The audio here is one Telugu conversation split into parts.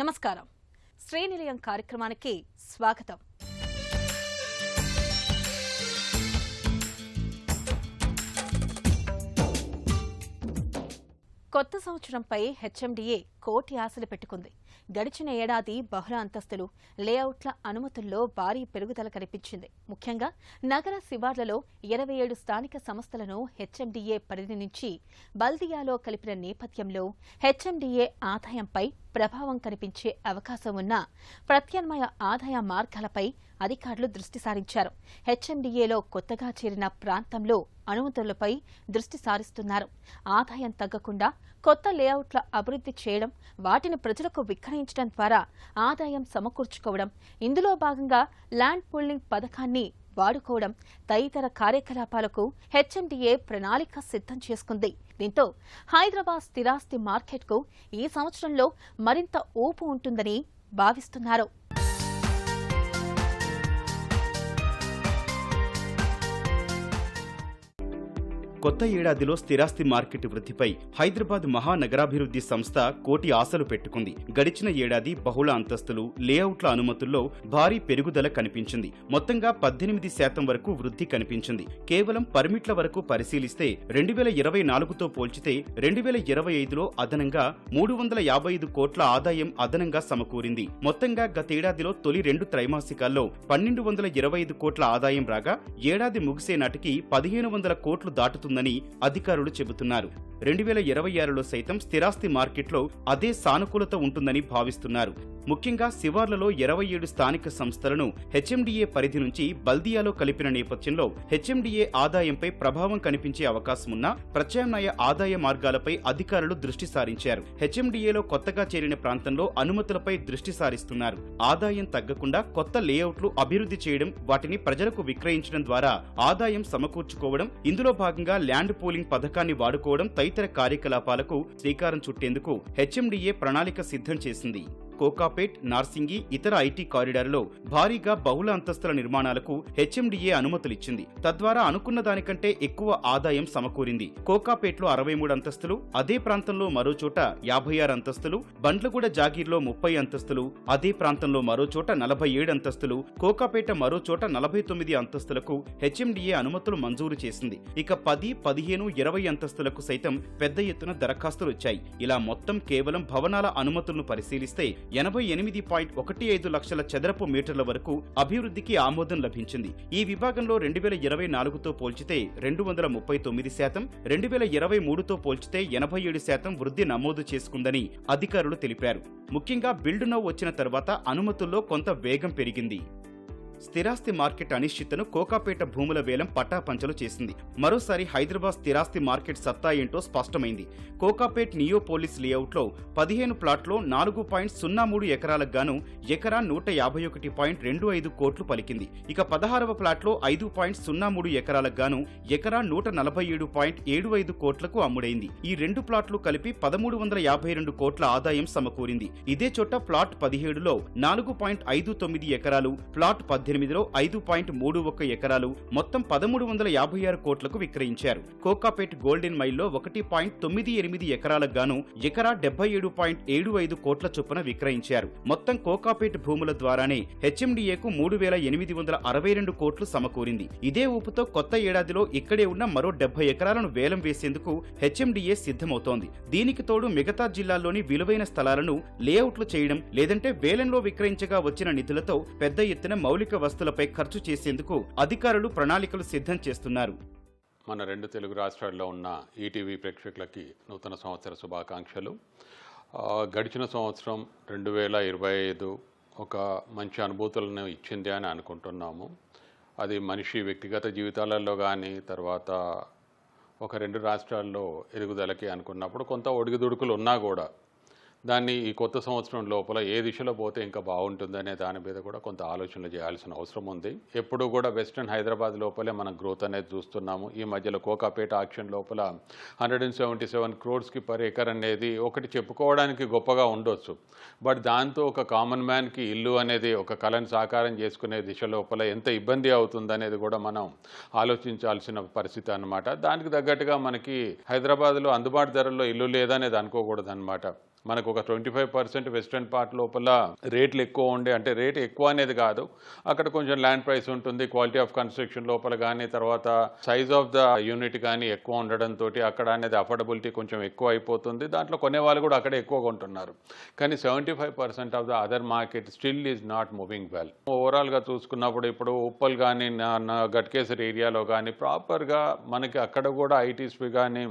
నమస్కారం. శ్రీనిలయం కార్యక్రమానికి స్వాగతం. కొత్త సంవత్సరంపై హెచ్ఎండిఏ కోటి ఆశలు పెట్టుకుంది. గడిచిన ఏడాది బహుళ అంతస్తులు, లేఅవుట్ల అనుమతుల్లో భారీ పెరుగుదల కనిపించింది. ముఖ్యంగా నగర శివార్లలో 27 స్థానిక సంస్థలను హెచ్ఎండిఏ పరిధి నుంచి బల్దియాలో కలిపిన నేపథ్యంలో హెచ్ఎండిఏ ఆదాయంపై ప్రభావం కనిపించే అవకాశం ఉన్న ప్రత్యామ్నాయ ఆదాయ మార్గాలపై అధికారులు దృష్టి సారించారు. హెచ్ఎండిఏలో కొత్తగా చేరిన ప్రాంతంలో అనుమతులపై దృష్టి సారిస్తున్నారు. ఆదాయం తగ్గకుండా కొత్త లేఅవుట్ల అభివృద్ధి చేయడం, వాటిని ప్రజలకు విక్రయించడం ద్వారా ఆదాయం సమకూర్చుకోవడం, ఇందులో భాగంగా ల్యాండ్ పూలింగ్ పథకాన్ని వాడుకోవడం తదితర కార్యకలాపాలకు హెచ్ఎండిఏ ప్రణాళిక సిద్ధం చేసుకుంది. దీంతో హైదరాబాద్ స్థిరాస్తి మార్కెట్కు ఈ సంవత్సరంలో మరింత ఊపు ఉంటుందని భావిస్తున్నారు. కొత్త ఏడాదిలో స్థిరాస్తి మార్కెట్ వృద్ధిపై హైదరాబాద్ మహానగరాభివృద్ధి సంస్థ కోటి ఆశలు పెట్టుకుంది. గడిచిన ఏడాది బహుళ అంతస్తులు, లేఅవుట్ల అనుమతుల్లో భారీ పెరుగుదల కనిపించింది. మొత్తంగా 18% వరకు వృద్ధి కనిపించింది. కేవలం పర్మిట్ల వరకు పరిశీలిస్తే 2024తో పోల్చితే 2025లో అదనంగా 355 కోట్ల ఆదాయం అదనంగా సమకూరింది. మొత్తంగా గతేడాదిలో తొలి 2 త్రైమాసికాల్లో 1225 కోట్ల ఆదాయం రాగా ఏడాది ముగిసే నాటికి 1500 కోట్లు దాటుతుంది అధికారులు చెబుతున్నారు. 2026లో సైతం స్థిరాస్తి మార్కెట్లో అదే సానుకూలత ఉంటుందని భావిస్తున్నారు. ముఖ్యంగా శివార్లలో 27 స్థానిక సంస్థలను హెచ్ఎండిఏ పరిధి నుంచి బల్దియాలో కలిపిన నేపథ్యంలో హెచ్ఎండిఏ ఆదాయంపై ప్రభావం కనిపించే అవకాశమున్న ప్రత్యామ్నాయ ఆదాయ మార్గాలపై అధికారులు దృష్టి సారించారు. హెచ్ఎండిఏలో కొత్తగా చేరిన ప్రాంతంలో అనుమతులపై దృష్టి సారిస్తున్నారు. ఆదాయం తగ్గకుండా కొత్త లేఅవుట్లు అభివృద్ధి చేయడం, వాటిని ప్రజలకు విక్రయించడం ద్వారా ఆదాయం సమకూర్చుకోవడం, ఇందులో భాగంగా ల్యాండ్ పూలింగ్ పథకాన్ని వాడుకోవడం తదితర కార్యకలాపాలకు శ్రీకారం చుట్టేందుకు హెచ్ఎండిఏ ప్రణాళిక సిద్ధం చేసింది. కోకాపేట్, నార్సింగి, ఇతర ఐటీ కారిడార్లో భారీగా బహుళ అంతస్తుల నిర్మాణాలకు హెచ్ఎండిఏ అనుమతులిచ్చింది. తద్వారా అనుకున్న దానికంటే ఎక్కువ ఆదాయం సమకూరింది. కోకాపేట్లో 63 అంతస్తులు, అదే ప్రాంతంలో మరోచోట 56 అంతస్తులు, బండ్లగూడ జాగీర్లో 30 అంతస్తులు, అదే ప్రాంతంలో మరోచోట 47 అంతస్తులు, కోకాపేట మరోచోట 49 అంతస్తులకు హెచ్ఎండిఏ అనుమతులు మంజూరు చేసింది. ఇక 10, 15, 20 అంతస్తులకు సైతం పెద్ద ఎత్తున దరఖాస్తులొచ్చాయి. ఇలా మొత్తం కేవలం భవనాల అనుమతులను పరిశీలిస్తే 88.15 లక్షల చదరపు మీటర్ల వరకు అభివృద్ధికి ఆమోదం లభించింది. ఈ విభాగంలో 2024తో పోల్చితే 239%, 2023తో పోల్చితే 87% వృద్ధి నమోదు చేసుకుందని అధికారులు తెలిపారు. ముఖ్యంగా బిల్డ్ నౌ వచ్చిన తర్వాత అనుమతుల్లో కొంత వేగం పెరిగింది. స్థిరాస్తి మార్కెట్ అనిశ్చితను కోకాపేట భూముల వేలం పటాపంచలు చేసింది. మరోసారి హైదరాబాద్ స్థిరాస్తి మార్కెట్ సత్తా ఏంటో స్పష్టమైంది. కోకాపేట్ నియోపోలిస్ లేఅవుట్లో 15 ప్లాట్లో 4.03 ఎకరాలకు గాను ఎకరా 151.25 కోట్లు పలికింది. ఇక 16వ ప్లాట్లో 5.03 ఎకరాలకు గాను ఎకరా 147.75 కోట్లకు అమ్ముడైంది. ఈ 2 ప్లాట్లు కలిపి 1352 కోట్ల ఆదాయం సమకూరింది. ఇదే చోట ప్లాట్ 17లో 4.59 ఎకరాలు, ప్లాట్ 18లో 5.31 ఎకరాలు, మొత్తం 1356 కోట్లకు విక్రయించారు. కోకాపేట్ గోల్డెన్ మైల్లో 1.98 ఎకరాలకు గాను ఎకరా 77.75 కోట్ల చొప్పున విక్రయించారు. మొత్తం కోకాపేట్ భూముల ద్వారానే హెచ్ఎండిఏకు 3862 కోట్లు సమకూరింది. ఇదే ఊపుతో కొత్త ఏడాదిలో ఇక్కడే ఉన్న మరో 70 ఎకరాలను వేలం వేసేందుకు హెచ్ఎండిఏ సిద్ధమవుతోంది. దీనికి తోడు మిగతా జిల్లాల్లోని విలువైన స్థలాలను లేఅవుట్లు చేయడం, లేదంటే వేలంలో విక్రయించగా వచ్చిన నిధులతో పెద్ద ఎత్తున మౌలిక వస్తువులపై ఖర్చు చేసేందుకు అధికారులు ప్రణాళికలు సిద్ధం చేస్తున్నారు. మన 2 తెలుగు రాష్ట్రాల్లో ఉన్న ఈటీవీ ప్రేక్షకులకి నూతన సంవత్సర శుభాకాంక్షలు. గడిచిన సంవత్సరం 2025 ఒక మంచి అనుభూతులను ఇచ్చింది అని అనుకుంటున్నాము. అది మనిషి వ్యక్తిగత జీవితాలలో కానీ, తర్వాత ఒక 2 రాష్ట్రాల్లో ఎదుగుదలకి అనుకున్నప్పుడు కొంత ఒడిదుడుకులు ఉన్నా కూడా దాన్ని ఈ కొత్త సంవత్సరం లోపల ఏ దిశలో పోతే ఇంకా బాగుంటుందనే దాని మీద కూడా కొంత ఆలోచనలు చేయాల్సిన అవసరం ఉంది. ఎప్పుడు కూడా వెస్టర్న్ హైదరాబాద్ లోపలే మనం గ్రోత్ అనేది చూస్తున్నాము. ఈ మధ్యలో కోకాపేట ఆక్షన్ లోపల 177 crores పర్ ఎకర్ అనేది ఒకటి చెప్పుకోవడానికి గొప్పగా ఉండొచ్చు. బట్ దాంతో ఒక కామన్ మ్యాన్కి ఇల్లు అనేది ఒక కళను సాకారం చేసుకునే దిశ లోపల ఎంత ఇబ్బంది అవుతుందనేది కూడా మనం ఆలోచించాల్సిన పరిస్థితి అన్నమాట. దానికి తగ్గట్టుగా మనకి హైదరాబాద్లో అందుబాటు ధరల్లో ఇల్లు లేదనేది అనుకోకూడదు అనమాట. మనకు ఒక 25% వెస్ట్రన్ పార్ట్ లోపల రేట్లు ఎక్కువ ఉండే, అంటే రేట్ ఎక్కువ అనేది కాదు, అక్కడ కొంచెం ల్యాండ్ ప్రైస్ ఉంటుంది, క్వాలిటీ ఆఫ్ కన్స్ట్రక్షన్ లోపల కానీ, తర్వాత సైజ్ ఆఫ్ ద యూనిట్ కానీ ఎక్కువ ఉండడంతో అక్కడ అనేది అఫోర్డబిలిటీ కొంచెం ఎక్కువ అయిపోతుంది. దాంట్లో కొనే వాళ్ళు కూడా అక్కడే ఎక్కువ కొంటున్నారు. కానీ 75% of the other market still is not moving well. ఓవరాల్గా చూసుకున్నప్పుడు ఇప్పుడు ఉప్పల్ కానీ గట్కేసర్ ఏరియాలో కానీ ప్రాపర్గా మనకి అక్కడ కూడా ఐటీస్పీ కానీ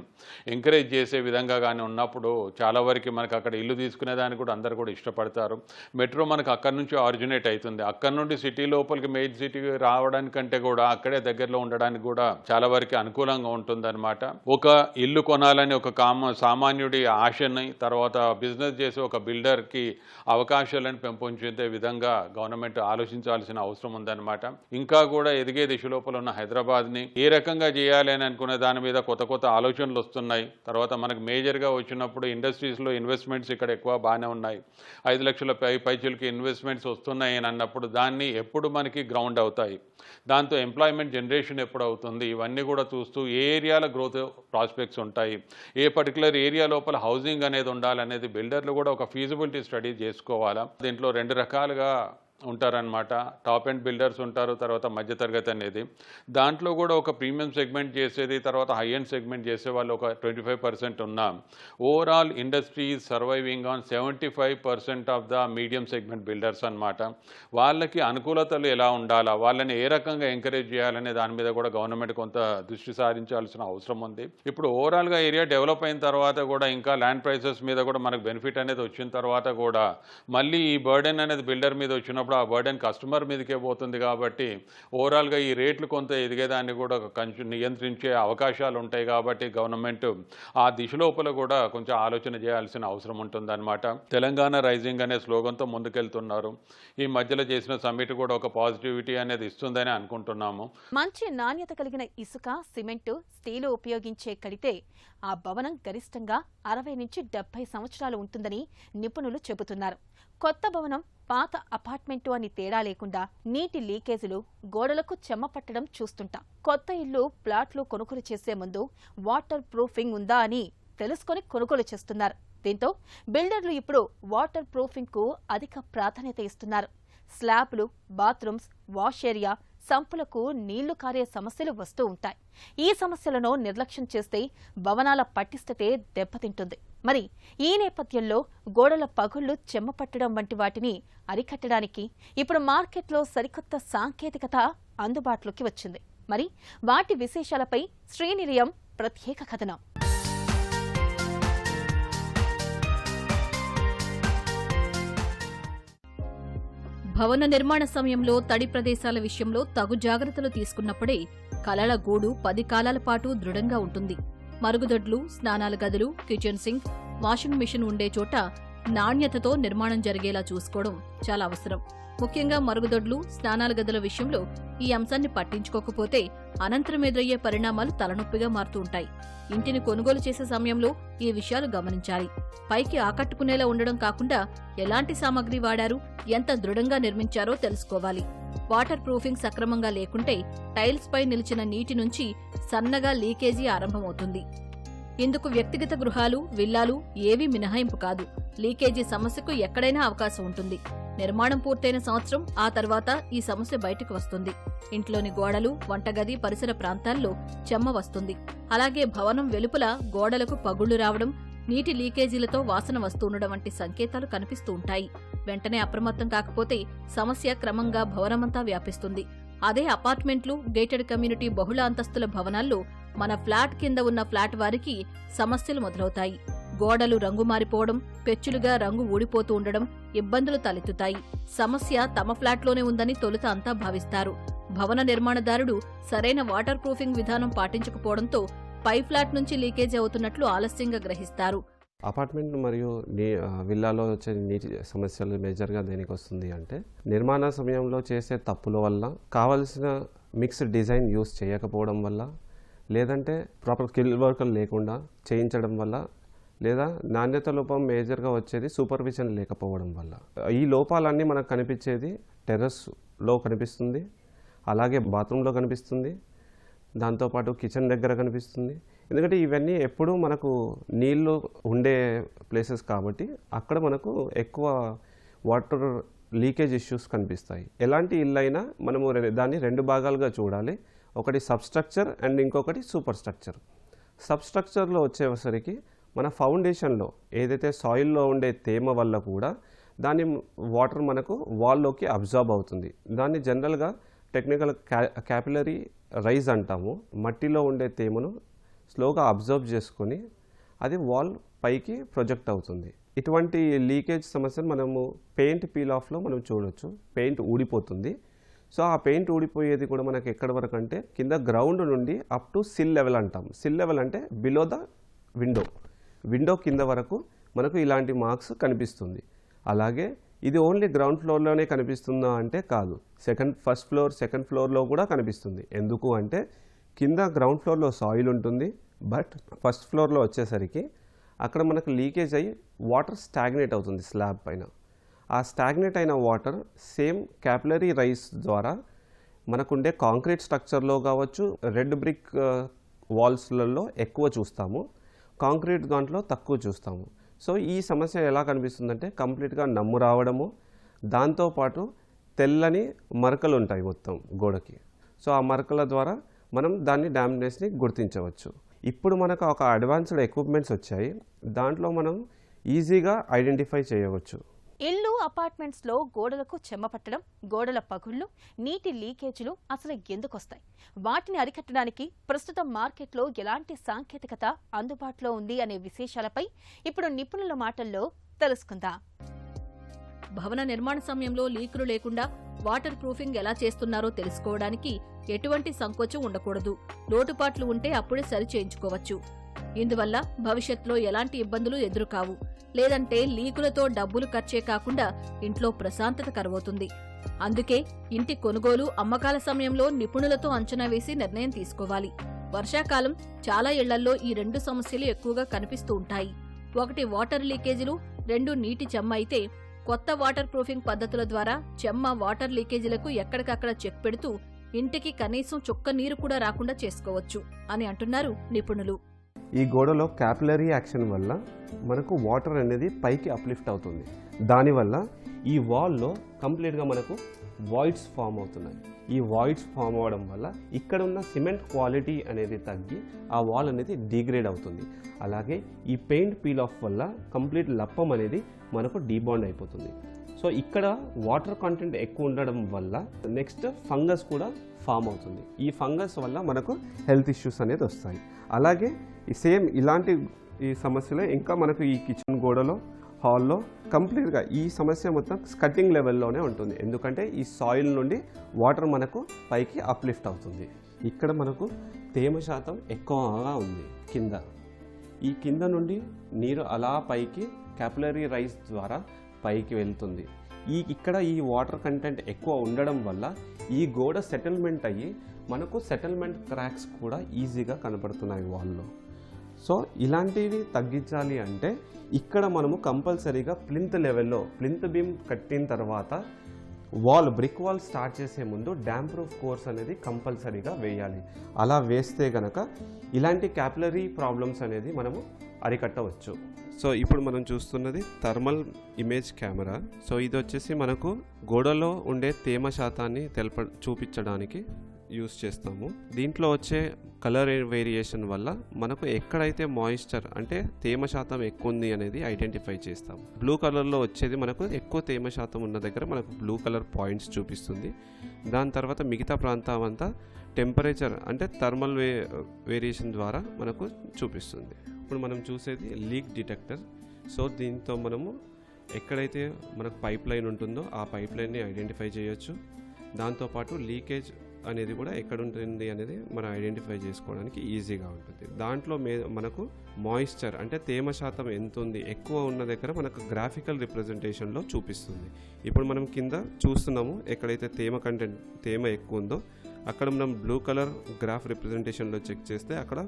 ఎంకరేజ్ చేసే విధంగా కానీ ఉన్నప్పుడు చాలా వరకు మనకు అక్కడ ఇల్లు తీసుకునేదానికి కూడా అందరు కూడా ఇష్టపడతారు. మెట్రో మనకు అక్కడ నుంచి ఆరిజినేట్ అవుతుంది. అక్కడ నుండి సిటీ లోపలికి మెయిన్ సిటీ రావడానికంటే కూడా అక్కడే దగ్గరలో ఉండడానికి కూడా చాలా వరకు అనుకూలంగా ఉంటుందన్నమాట. ఒక ఇల్లు కొనాలని ఒక సామాన్యుడి ఆశని, తర్వాత బిజినెస్ చేసే ఒక బిల్డర్కి అవకాశాలను పెంపొందే విధంగా గవర్నమెంట్ ఆలోచించాల్సిన అవసరం ఉందన్నమాట. ఇంకా కూడా ఎదిగే దిశ లోపల ఉన్న హైదరాబాద్ని ఏ రకంగా చేయాలి అని అనుకునే దాని మీద కొత్త కొత్త ఆలోచనలు వస్తున్నాయి. తర్వాత మనకు మేజర్గా వచ్చినప్పుడు ఇండస్ట్రీస్లో ఇన్వెస్ట్మెంట్స్ ఇక్కడ ఎక్కువ బాగానే ఉన్నాయి. 5 లక్షల పైచీలకి ఇన్వెస్ట్మెంట్స్ వస్తున్నాయి అని అన్నప్పుడు దాన్ని ఎప్పుడు మనకి గ్రౌండ్ అవుతాయి, దాంతో ఎంప్లాయ్మెంట్ జనరేషన్ ఎప్పుడు అవుతుంది, ఇవన్నీ కూడా చూస్తూ ఏ ఏరియాల గ్రోత్ ప్రాస్పెక్ట్స్ ఉంటాయి, ఏ పర్టికులర్ ఏరియా లోపల హౌసింగ్ అనేది ఉండాలనేది బిల్డర్లు కూడా ఒక ఫీజిబిలిటీ స్టడీ చేసుకోవాలా. దీంట్లో 2 రకాలుగా ఉంటారనమాట. టాప్ అండ్ బిల్డర్స్ ఉంటారు, తర్వాత మధ్యతరగతి అనేది. దాంట్లో కూడా ఒక ప్రీమియం సెగ్మెంట్ చేసేది, తర్వాత హై అండ్ సెగ్మెంట్ చేసే వాళ్ళు ఒక 25% ఉన్నాం. Overall industry surviving on 75% of the medium segment builders అనమాట. వాళ్ళకి అనుకూలతలు ఎలా ఉండాలా, వాళ్ళని ఏ రకంగా ఎంకరేజ్ చేయాలనే దాని మీద కూడా గవర్నమెంట్ కొంత దృష్టి సారించాల్సిన అవసరం ఉంది. ఇప్పుడు ఓవరాల్గా ఏరియా డెవలప్ అయిన తర్వాత కూడా ఇంకా ల్యాండ్ ప్రైసెస్ మీద కూడా మనకు బెనిఫిట్ అనేది వచ్చిన తర్వాత కూడా మళ్ళీ ఈ బర్డెన్ అనేది బిల్డర్ మీద వచ్చినప్పుడు ఆ బర్డెన్ కస్టమర్ మీదకే పోతుంది. కాబట్టి ఓవరాల్గా ఈ రేట్లు కొంత ఎదిగేదాన్ని కూడా కొంచెం నియంత్రించే అవకాశాలు ఉంటాయి. కాబట్టి గవర్నమెంట్ ఆ దిశ లోపల కూడా కొంచెం ఆలోచన చేయాల్సిన అవసరం ఉంటుందన్నమాట. తెలంగాణ రైజింగ్ అనే స్లోగన్తో ముందుకెళ్తున్నారు. ఈ మధ్యలో చేసిన సమ్మిట్ కూడా ఒక పాజిటివిటీ అనేది ఇస్తుందని అనుకుంటున్నాము. మంచి నాణ్యత కలిగిన ఇసుక, సిమెంటు, స్టీలు ఉపయోగించే కడితే ఆ భవనం గరిష్టంగా 60 నుంచి 70 సంవత్సరాలు ఉంటుందని నిపుణులు చెబుతున్నారు. కొత్త భవనం, పాత అపార్ట్మెంటు అని తేడా లేకుండా నీటి లీకేజీలు, గోడలకు చెమ్మ పట్టడం చూస్తుంటాం. కొత్త ఇల్లు, ప్లాట్లు కొనుగోలు చేసే ముందు వాటర్ ప్రూఫింగ్ ఉందా అని తెలుసుకొని కొనుగోలు చేస్తున్నారు. దీంతో బిల్డర్లు ఇప్పుడు వాటర్ ప్రూఫింగ్ కు అధిక ప్రాధాన్యత ఇస్తున్నారు. స్లాబ్లు, బాత్రూమ్స్, వాష్ ఏరియా, సంపులకు నీళ్లు కారే సమస్యలు వస్తూ ఉంటాయి. ఈ సమస్యలను నిర్లక్ష్యం చేస్తే భవనాల పటిష్టతే దెబ్బతింటుంది. మరి ఈ నేపథ్యంలో గోడల పగుళ్లు, చెమ్మ పట్టడం వంటి వాటిని అరికట్టడానికి ఇప్పుడు మార్కెట్లో సరికొత్త సాంకేతికత అందుబాటులోకి వచ్చింది. మరి వాటి విశేషాలపై శ్రీనిలయం ప్రత్యేక కథనం. భవన నిర్మాణ సమయంలో తడి ప్రదేశాల విషయంలో తగు జాగ్రత్తలు తీసుకున్నప్పుడే కలల గూడు 10 కాలాల పాటు దృఢంగా ఉంటుంది. మరుగుదొడ్లు, స్నానాల గదులు, కిచెన్ సింక్, వాషింగ్ మిషన్ ఉండే చోట నాణ్యతతో నిర్మాణం జరిగేలా చూసుకోవడం చాలా అవసరం. ముఖ్యంగా మరుగుదొడ్లు, స్నానాల గదుల విషయంలో ఈ అంశాన్ని పట్టించుకోకపోతే అనంతరం ఎదురయ్యే పరిణామాలు తలనొప్పిగా మారుతూ ఉంటాయి. ఇంటిని కొనుగోలు చేసే సమయంలో ఈ విషయాలు గమనించాలి. పైకి ఆకట్టుకునేలా ఉండడం కాకుండా ఎలాంటి సామగ్రి వాడారు, ఎంత దృఢంగా నిర్మించారో తెలుసుకోవాలి. వాటర్ ప్రూఫింగ్ సక్రమంగా లేకుంటే టైల్స్ పై నిలిచిన నీటి నుంచి సన్నగా లీకేజీ ఆరంభమవుతుంది. ఇందుకు వ్యక్తిగత గృహాలు, విల్లాలు ఏవీ మినహాయింపు కాదు. లీకేజీ సమస్యకు ఎక్కడైనా అవకాశం ఉంటుంది. నిర్మాణం పూర్తయిన సంవత్సరం ఆ తర్వాత ఈ సమస్య బయటకు వస్తుంది. ఇంట్లోని గోడలు, వంటగది పరిసర ప్రాంతాల్లో చెమ్మ వస్తుంది. అలాగే భవనం వెలుపల గోడలకు పగుళ్లు రావడం, నీటి లీకేజీలతో వాసన వస్తుండడం వంటి సంకేతాలు కనిపిస్తూ ఉంటాయి. వెంటనే అప్రమత్తం కాకపోతే సమస్య క్రమంగా భవనమంతా వ్యాపిస్తుంది. అదే అపార్ట్మెంట్లు, గేటెడ్ కమ్యూనిటీ బహుళ అంతస్తుల భవనాల్లో మన ఫ్లాట్ కింద ఉన్న ఫ్లాట్ వారికి సమస్యలు మొదలవుతాయి. గోడలు రంగు మారిపోవడం, పెచ్చులుగా రంగు ఊడిపోతూ ఉండడం, ఇబ్బందులు తలెత్తుతాయి. సమస్య తమ ఫ్లాట్లోనే ఉందని తొలుత అంతా భావిస్తారు. భవన నిర్మాణదారుడు సరైన వాటర్ ప్రూఫింగ్ విధానం పాటించకపోవడంతో పై ఫ్లాట్ నుంచి లీకేజ్ అవుతున్నట్లు ఆలస్యంగా గ్రహిస్తారు. అపార్ట్మెంట్ మరియు విల్లాలో వచ్చే నీటి సమస్యలు మేజర్గా దేనికి వస్తుంది అంటే, నిర్మాణ సమయంలో చేసే తప్పుల వల్ల, కావలసిన మిక్స్డ్ డిజైన్ యూస్ చేయకపోవడం వల్ల, లేదంటే ప్రాపర్ స్కిల్ వర్కర్ లేకుండా చేయించడం వల్ల, లేదా నాణ్యత లోపం మేజర్గా వచ్చేది సూపర్విజన్ లేకపోవడం వల్ల. ఈ లోపాలన్నీ మనకు కనిపించేది టెర్రస్లో కనిపిస్తుంది, అలాగే బాత్రూంలో కనిపిస్తుంది, దాంతోపాటు కిచెన్ దగ్గర కనిపిస్తుంది. ఎందుకంటే ఇవన్నీ ఎప్పుడూ మనకు నీళ్ళు ఉండే ప్లేసెస్ కాబట్టి అక్కడ మనకు ఎక్కువ వాటర్ లీకేజ్ ఇష్యూస్ కనిపిస్తాయి. ఎలాంటి ఇల్లు అయినా మనము దాన్ని 2 భాగాలుగా చూడాలి. ఒకటి సబ్స్ట్రక్చర్ అండ్ ఇంకొకటి సూపర్ స్ట్రక్చర్. సబ్స్ట్రక్చర్లో వచ్చేసరికి మన ఫౌండేషన్లో ఏదైతే సాయిల్లో ఉండే తేమ వల్ల కూడా దాని వాటర్ మనకు వాల్లోకి అబ్జార్బ్ అవుతుంది. దాన్ని జనరల్గా టెక్నికల్ క్యాపిలరీ రైజ్ అంటాము. మట్టిలో ఉండే తేమను స్లోగా అబ్జర్వ్ చేసుకొని అది వాల్ పైకి ప్రొజెక్ట్ అవుతుంది. ఇటువంటి లీకేజ్ సమస్యను మనము పెయింట్ పీల్ ఆఫ్లో మనం చూడొచ్చు. పెయింట్ ఊడిపోతుంది. సో ఆ పెయింట్ ఊడిపోయేది కూడా మనకి ఎక్కడి వరకు అంటే కింద గ్రౌండ్ నుండి అప్ టు సిల్ లెవెల్ అంటాం. సిల్ లెవెల్ అంటే బిలో ద విండో కింద వరకు మనకు ఇలాంటి మార్క్స్ కనిపిస్తుంది. అలాగే ఇది ఓన్లీ గ్రౌండ్ ఫ్లోర్లోనే కనిపిస్తుందా అంటే కాదు, ఫస్ట్ ఫ్లోర్ సెకండ్ ఫ్లోర్లో కూడా కనిపిస్తుంది. ఎందుకు అంటే కింద గ్రౌండ్ ఫ్లోర్లో సాయిల్ ఉంటుంది, బట్ ఫస్ట్ ఫ్లోర్లో వచ్చేసరికి అక్కడ మనకు లీకేజ్ అయ్యి వాటర్ స్టాగ్నేట్ అవుతుంది స్లాబ్ పైన. ఆ స్టాగ్నేట్ అయిన వాటర్ సేమ్ క్యాపిలరీ రైస్ ద్వారా మనకుండే కాంక్రీట్ స్ట్రక్చర్లో కావచ్చు, రెడ్ బ్రిక్ వాల్స్లలో ఎక్కువ చూస్తాము, కాంక్రీట్ దాంట్లో తక్కువ చూస్తాము. సో ఈ సమస్య ఎలా కనిపిస్తుందంటే కంప్లీట్గా నమ్ము రావడము, దాంతోపాటు తెల్లని మరకలు ఉంటాయి మొత్తం గోడకి. సో ఆ మరకల ద్వారా మనం దాన్ని డ్యామేజ్ని గుర్తించవచ్చు. ఇప్పుడు మనకు ఒక అడ్వాన్స్డ్ ఎక్విప్మెంట్స్ వచ్చాయి, దాంట్లో మనం ఈజీగా ఐడెంటిఫై చేయవచ్చు. ఇల్లు అపార్ట్మెంట్స్లో గోడలకు చెమ్మ పట్టడం, గోడల పగుళ్లు, నీటి లీకేజీలు అసలు ఎందుకొస్తాయి? వాటిని అరికట్టడానికి ప్రస్తుతం మార్కెట్లో ఎలాంటి సాంకేతికత అందుబాటులో ఉంది అనే విశేషాలపై ఇప్పుడు నిపుణుల మాటల్లో తెలుసుకుందాం. భవన నిర్మాణ సమయంలో లీకులు లేకుండా వాటర్ ప్రూఫింగ్ ఎలా చేస్తున్నారో తెలుసుకోవడానికి ఎటువంటి సంకోచం ఉండకూడదు. లోటుపాట్లు ఉంటే అప్పుడే సరి చేయించుకోవచ్చు. ఇందువల్ల భవిష్యత్తులో ఎలాంటి ఇబ్బందులు ఎదురుకావు. లేదంటే లీకులతో డబ్బులు ఖర్చే కాకుండా ఇంట్లో ప్రశాంతత కరువవుతుంది. అందుకే ఇంటి కొనుగోలు అమ్మకాల సమయంలో నిపుణులతో అంచనా వేసి నిర్ణయం తీసుకోవాలి. వర్షాకాలం చాలా ఇళ్లల్లో ఈ 2 సమస్యలు ఎక్కువగా కనిపిస్తూ ఉంటాయి. ఒకటి వాటర్ లీకేజీలు, 2 నీటి చెమ్మ. అయితే కొత్త వాటర్ ప్రూఫింగ్ పద్ధతుల ద్వారా చెమ్మ, వాటర్ లీకేజీలకు ఎక్కడికక్కడ చెక్ పెడుతూ ఇంటికి కనీసం చుక్క నీరు కూడా రాకుండా చేసుకోవచ్చు అని అంటున్నారు నిపుణులు. ఈ గోడలో క్యాపిలరీ యాక్షన్ వల్ల మనకు వాటర్ అనేది పైకి అప్లిఫ్ట్ అవుతుంది. దానివల్ల ఈ వాల్లో కంప్లీట్గా మనకు వాయిడ్స్ ఫామ్ అవుతున్నాయి. ఈ వాయిడ్స్ ఫామ్ అవ్వడం వల్ల ఇక్కడ ఉన్న సిమెంట్ క్వాలిటీ అనేది తగ్గి ఆ వాల్ అనేది డిగ్రేడ్ అవుతుంది. అలాగే ఈ పెయింట్ పీల్ ఆఫ్ వల్ల కంప్లీట్ లప్పం అనేది మనకు డీబాండ్ అయిపోతుంది. సో ఇక్కడ వాటర్ కంటెంట్ ఎక్కువ ఉండడం వల్ల నెక్స్ట్ ఫంగస్ కూడా ఫామ్ అవుతుంది. ఈ ఫంగస్ వల్ల మనకు హెల్త్ ఇష్యూస్ అనేది వస్తాయి. అలాగే ఇలాంటి ఈ సమస్యలే ఇంకా మనకు ఈ కిచెన్ గోడలో, హాల్లో కంప్లీట్గా ఈ సమస్య మొత్తం స్కట్టింగ్ లెవెల్లోనే ఉంటుంది. ఎందుకంటే ఈ సాయిల్ నుండి వాటర్ మనకు పైకి అప్లిఫ్ట్ అవుతుంది. ఇక్కడ మనకు తేమ శాతం ఎక్కువగా ఉంది కింద. ఈ కింద నుండి నీరు అలా పైకి క్యాపిలరీ రైస్ ద్వారా పైకి వెళ్తుంది. ఇక్కడ ఈ వాటర్ కంటెంట్ ఎక్కువ ఉండడం వల్ల ఈ గోడ సెటిల్మెంట్ అయ్యి మనకు సెటిల్మెంట్ క్రాక్స్ కూడా ఈజీగా కనపడుతున్నాయి వాల్లో. సో ఇలాంటివి తగ్గించాలి అంటే ఇక్కడ మనము కంపల్సరీగా ప్లింత్ లెవెల్లో ప్లింత్ బీమ్ కట్టిన తర్వాత బ్రిక్ వాల్ స్టార్ట్ చేసే ముందు డ్యామ్ ప్రూఫ్ కోర్స్ అనేది కంపల్సరీగా వేయాలి. అలా వేస్తే గనక ఇలాంటి క్యాపిలరీ ప్రాబ్లమ్స్ అనేది మనము అరికట్టవచ్చు. సో ఇప్పుడు మనం చూస్తున్నది థర్మల్ ఇమేజ్ కెమెరా. సో ఇది వచ్చేసి మనకు గోడలో ఉండే తేమ శాతాన్ని చూపించడానికి యూస్ చేస్తాము. దీంట్లో వచ్చే కలర్ వేరియేషన్ వల్ల మనకు ఎక్కడైతే మాయిశ్చర్ అంటే తేమ శాతం ఎక్కువ ఉంది అనేది ఐడెంటిఫై చేస్తాం. బ్లూ కలర్లో వచ్చేది మనకు ఎక్కువ తేమ శాతం ఉన్న దగ్గర మనకు బ్లూ కలర్ పాయింట్స్ చూపిస్తుంది. దాని తర్వాత మిగతా ప్రాంతం అంతా టెంపరేచర్ అంటే థర్మల్ వేరియేషన్ ద్వారా మనకు చూపిస్తుంది. ఇప్పుడు మనం చూసేది లీక్ డిటెక్టర్. సో దీంతో మనము ఎక్కడైతే మనకు పైప్ లైన్ ఉంటుందో ఆ పైప్ లైన్ని ఐడెంటిఫై చేయొచ్చు. దాంతోపాటు లీకేజ్ అనేది కూడా ఎక్కడ ఉంటుంది అనేది మనం ఐడెంటిఫై చేసుకోవడానికి ఈజీగా ఉంటుంది. దాంట్లో మనకు మాయిశ్చర్ అంటే తేమ శాతం ఎంత ఉంది ఎక్కువ ఉన్న దగ్గర మనకు గ్రాఫికల్ రిప్రజెంటేషన్లో చూపిస్తుంది. ఇప్పుడు మనం కింద చూస్తున్నాము ఎక్కడైతే తేమ ఎక్కువ ఉందో అక్కడ మనం బ్లూ కలర్ గ్రాఫ్ రిప్రజెంటేషన్లో చెక్ చేస్తే అక్కడ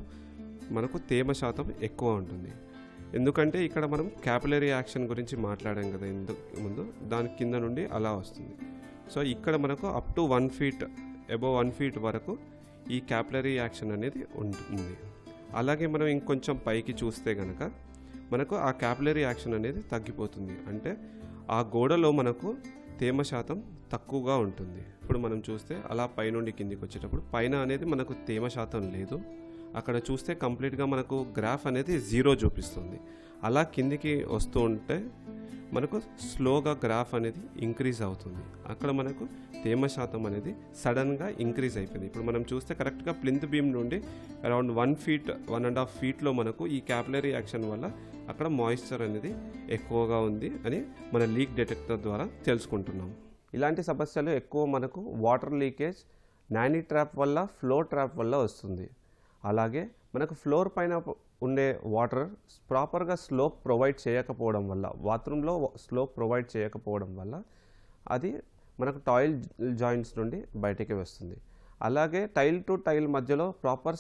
మనకు తేమ శాతం ఎక్కువ ఉంటుంది. ఎందుకంటే ఇక్కడ మనం క్యాపిలరీ యాక్షన్ గురించి మాట్లాడాం కదా ముందు, దాని కింద నుండి అలా వస్తుంది. సో ఇక్కడ మనకు up to 1 feet above 1 feet వరకు ఈ క్యాపిలరీ యాక్షన్ అనేది ఉంటుంది. అలాగే మనం ఇంకొంచెం పైకి చూస్తే కనుక మనకు ఆ క్యాపిలరీ యాక్షన్ అనేది తగ్గిపోతుంది. అంటే ఆ గోడలో మనకు తేమ శాతం తక్కువగా ఉంటుంది. ఇప్పుడు మనం చూస్తే అలా పైనుండి కిందికి వచ్చేటప్పుడు పైన అనేది మనకు తేమ శాతం లేదు. అక్కడ చూస్తే కంప్లీట్గా మనకు గ్రాఫ్ అనేది 0 చూపిస్తుంది. అలా కిందికి వస్తూ ఉంటే మనకు స్లోగా గ్రాఫ్ అనేది ఇంక్రీజ్ అవుతుంది. అక్కడ మనకు తేమ శాతం అనేది సడన్గా ఇంక్రీజ్ అయిపోయింది. ఇప్పుడు మనం చూస్తే కరెక్ట్గా ప్లింత్ బీమ్ నుండి అరౌండ్ 1 ఫీట్ 1.5 ఫీట్లో మనకు ఈ క్యాపిలరీ యాక్షన్ వల్ల అక్కడ మాయిశ్చర్ అనేది ఎక్కువగా ఉంది అని మన లీక్ డిటెక్టర్ ద్వారా తెలుసుకుంటున్నాం. ఇలాంటి సమస్యలు ఎక్కువ మనకు వాటర్ లీకేజ్, నానీ ట్రాప్ వల్ల, ఫ్లోర్ ట్రాప్ వల్ల వస్తుంది. అలాగే మనకు ఫ్లోర్ పైన ఉండే వాటర్ ప్రాపర్గా స్లోప్ ప్రొవైడ్ చేయకపోవడం వల్ల, బాత్రూంలో స్లోప్ ప్రొవైడ్ చేయకపోవడం వల్ల అది మనకు టైల్ జాయింట్స్ నుండి బయటికి వస్తుంది. అలాగే టైల్ టు టైల్ మధ్యలో ప్రాపర్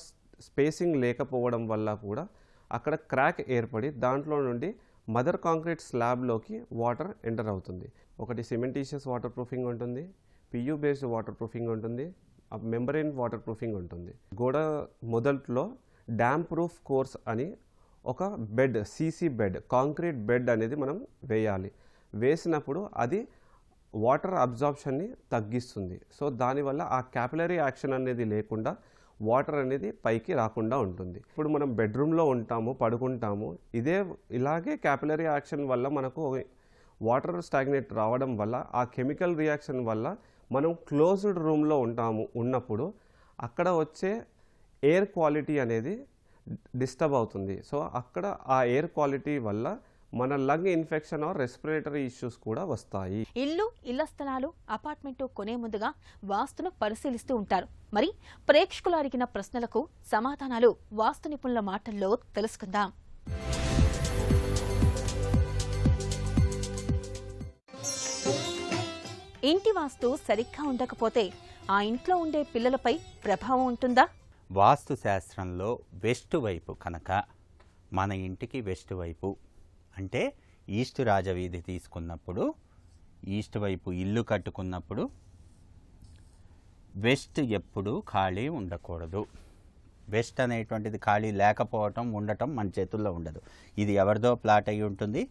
స్పేసింగ్ లేకపోవడం వల్ల కూడా అక్కడ క్రాక్ ఏర్పడి దాంట్లో నుండి మదర్ కాంక్రీట్ స్లాబ్లోకి వాటర్ ఎంటర్ అవుతుంది. ఒకటి సిమెంటీషియస్ వాటర్ ప్రూఫింగ్ ఉంటుంది, పియూ బేస్డ్ వాటర్ ప్రూఫింగ్ ఉంటుంది, మెంబ్రెయిన్ వాటర్ ప్రూఫింగ్ ఉంటుంది. గోడ మొదట్లో డ్యామ్ ప్రూఫ్ కోర్స్ అని ఒక bed, CC bed, concrete bed అనేది మనం వేయాలి. వేసినప్పుడు అది వాటర్ అబ్జార్ప్షన్ని తగ్గిస్తుంది. సో దానివల్ల ఆ క్యాపిలరీ యాక్షన్ అనేది లేకుండా వాటర్ అనేది పైకి రాకుండా ఉంటుంది. ఇప్పుడు మనం బెడ్రూమ్లో ఉంటాము, పడుకుంటాము, ఇలాగే క్యాపిలరీ యాక్షన్ వల్ల మనకు వాటర్ స్టాగ్నేట్ రావడం వల్ల ఆ కెమికల్ రియాక్షన్ వల్ల మనం క్లోజ్డ్ రూమ్లో ఉన్నప్పుడు అక్కడ వచ్చే ఎయిర్ క్వాలిటీ అనేది డిస్టర్బ్ అవుతుంది. సో అక్కడ ఆ ఎయిర్ క్వాలిటీ వల్ల మన lung infection or respiratory issues కూడా వస్తాయి. ఇళ్ల స్థలాలు, అపార్ట్మెంటు కొనే ముందుగా వాస్తును పరిశీలిస్తూ ఉంటారు. మరి ప్రేక్షకులు అడిగిన ప్రశ్నలకు సమాధానాలు వాస్తు నిపుణుల మాటల్లో తెలుసుకుందాం. ఇంటి వాస్తు సరిగ్గా ఉండకపోతే ఆ ఇంట్లో ఉండే పిల్లలపై ప్రభావం ఉంటుందా? వాస్తు శాస్త్రంలో వెస్ట్ వైపు కనుక, మన ఇంటికి వెస్ట్ వైపు అంటే ఈస్ట్ రాజవీధి తీసుకున్నప్పుడు, ఈస్ట్ వైపు ఇల్లు కట్టుకున్నప్పుడు వెస్ట్ ఎప్పుడు ఖాళీ ఉండకూడదు. వెస్ట్ అనేటువంటిది ఖాళీ లేకపోవటం, ఉండటం మన చేతుల్లో ఉండదు. ఇది ఎవరిదో ప్లాట్ అయి ఉంటుంది,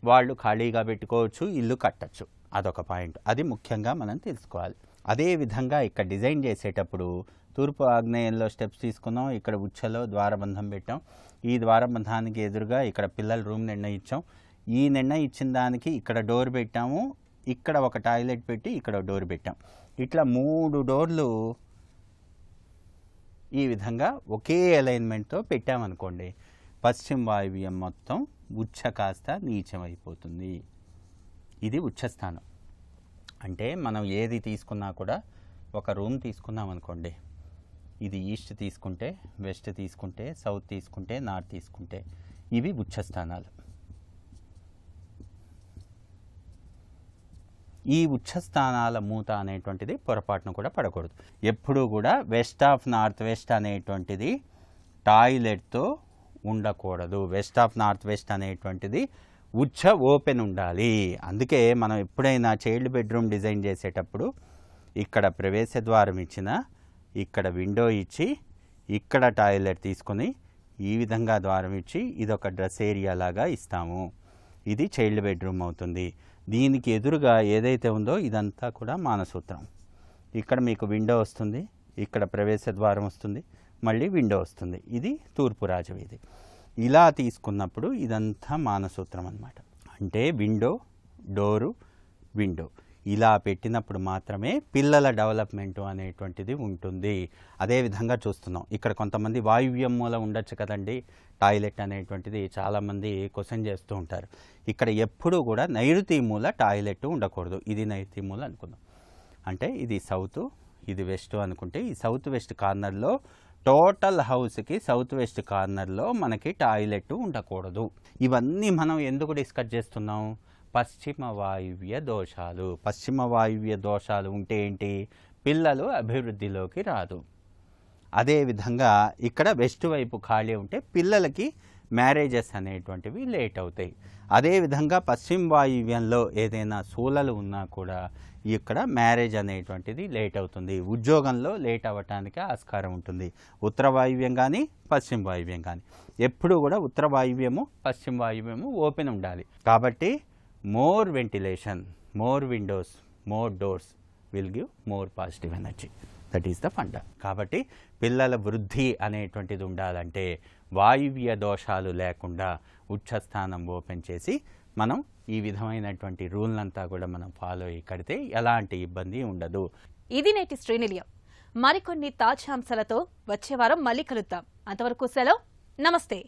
వాళ్ళు ఖాళీగా పెట్టుకోవచ్చు, ఇల్లు కట్టచ్చు. అదొక పాయింట్. అది ముఖ్యంగా మనం తెలుసుకోవాలి. అదేవిధంగా ఇక్కడ డిజైన్ చేసేటప్పుడు తూర్పు ఆగ్నేయంలో స్టెప్స్ తీసుకున్నాం, ఇక్కడ ఉచ్చలో ద్వారబంధం పెట్టాం. ఈ ద్వారబంధానికి ఎదురుగా ఇక్కడ పిల్లల రూమ్ నిర్ణయించాం. ఈ నిర్ణయించిన దానికి ఇక్కడ డోర్ పెట్టాము, ఇక్కడ ఒక టాయిలెట్ పెట్టి ఇక్కడ డోర్ పెట్టాం. ఇట్లా 3 డోర్లు ఈ విధంగా ఒకే అలైన్మెంట్తో పెట్టామనుకోండి, పశ్చిమ వాయువ్యం మొత్తం ఉచ్చ కాస్త నీచం అయిపోతుంది. ఇది ఉచ్చస్థానం. అంటే మనం ఏది తీసుకున్నా కూడా, ఒక రూమ్ తీసుకున్నాం అనుకోండి, ఇది ఈస్ట్ తీసుకుంటే, వెస్ట్ తీసుకుంటే, సౌత్ తీసుకుంటే, నార్త్ తీసుకుంటే, ఇవి ఉచ్చస్థానాలు. ఈ ఉచ్చస్థానాల మూత అనేటువంటిది పొరపాటును కూడా పడకూడదు. ఎప్పుడూ కూడా వెస్ట్ ఆఫ్ నార్త్ వెస్ట్ అనేటువంటిది టాయిలెట్తో ఉండకూడదు. వెస్ట్ ఆఫ్ నార్త్ వెస్ట్ అనేటువంటిది ఉచ్చ ఓపెన్ ఉండాలి. అందుకే మనం ఎప్పుడైనా చైల్డ్ బెడ్రూమ్ డిజైన్ చేసేటప్పుడు ఇక్కడ ప్రవేశ ద్వారం ఇచ్చిన, ఇక్కడ విండో ఇచ్చి, ఇక్కడ టాయిలెట్ తీసుకొని ఈ విధంగా ద్వారం ఇచ్చి ఇదొక డ్రెస్ ఏరియా లాగా ఇస్తాము. ఇది చైల్డ్ బెడ్రూమ్ అవుతుంది. దీనికి ఎదురుగా ఏదైతే ఉందో ఇదంతా కూడా మానసూత్రం. ఇక్కడ మీకు విండో వస్తుంది, ఇక్కడ ప్రవేశ ద్వారం వస్తుంది, మళ్ళీ విండో వస్తుంది. ఇది తూర్పు రాజవీధి. ఇలా తీసుకున్నప్పుడు ఇదంతా మానసూత్రం అన్నమాట. అంటే విండో, డోరు, విండో ఇలా పెట్టినప్పుడు మాత్రమే పిల్లల డెవలప్మెంట్ అనేటువంటిది ఉంటుంది. అదేవిధంగా చూస్తున్నాం, ఇక్కడ కొంతమంది వాయువ్యం మూల ఉండొచ్చు కదండి టాయిలెట్ అనేటువంటిది, చాలామంది క్వశ్చన్ చేస్తూ ఉంటారు. ఇక్కడ ఎప్పుడూ కూడా నైరుతి మూల టాయిలెట్ ఉండకూడదు. ఇది నైరుతి మూల అనుకుందాం. అంటే ఇది సౌత్, ఇది వెస్ట్ అనుకుంటే, ఈ సౌత్ వెస్ట్ కార్నర్లో టోటల్ హౌస్కి సౌత్ వెస్ట్ కార్నర్లో మనకి టాయిలెట్ ఉండకూడదు. ఇవన్నీ మనం ఎందుకు డిస్కస్ చేస్తున్నాం? పశ్చిమ వాయువ్య దోషాలు. పశ్చిమ వాయువ్య దోషాలు ఉంటే ఏంటి? పిల్లలు అభివృద్ధిలోకి రాదు. అదేవిధంగా ఇక్కడ వెస్ట్ వైపు ఖాళీ ఉంటే పిల్లలకి మ్యారేజెస్ అనేటువంటివి లేట్ అవుతాయి. అదేవిధంగా పశ్చిమ వాయువ్యంలో ఏదైనా శూలలు ఉన్నా కూడా ఇక్కడ మ్యారేజ్ అనేటువంటిది లేట్ అవుతుంది, ఉద్యోగంలో లేట్ అవ్వటానికి ఆస్కారం ఉంటుంది. ఉత్తర వాయువ్యం కానీ పశ్చిమ వాయువ్యం కానీ ఎప్పుడు కూడా ఉత్తర వాయువ్యము పశ్చిమ వాయువ్యము ఓపెన్ ఉండాలి. కాబట్టి more ventilation, more Windows, more doors will give more positive energy. That is the funda. కాబట్టి పిల్లల వృద్ధి అనేటువంటిది ఉండాలంటే వాయువ్య దోషాలు లేకుండా ఉచ్చస్థానం ఓపెన్ చేసి మనం ఈ విధమైనటువంటి రూల్నంతా కూడా మనం ఫాలో అయ్యి కడితే ఎలాంటి ఇబ్బంది ఉండదు. ఇది నేటి శ్రీనిలయం. మరికొన్ని తాజా అంశాలతో వచ్చే వారం మళ్ళీ కలుద్దాం. అంతవరకు సెలవు. నమస్తే.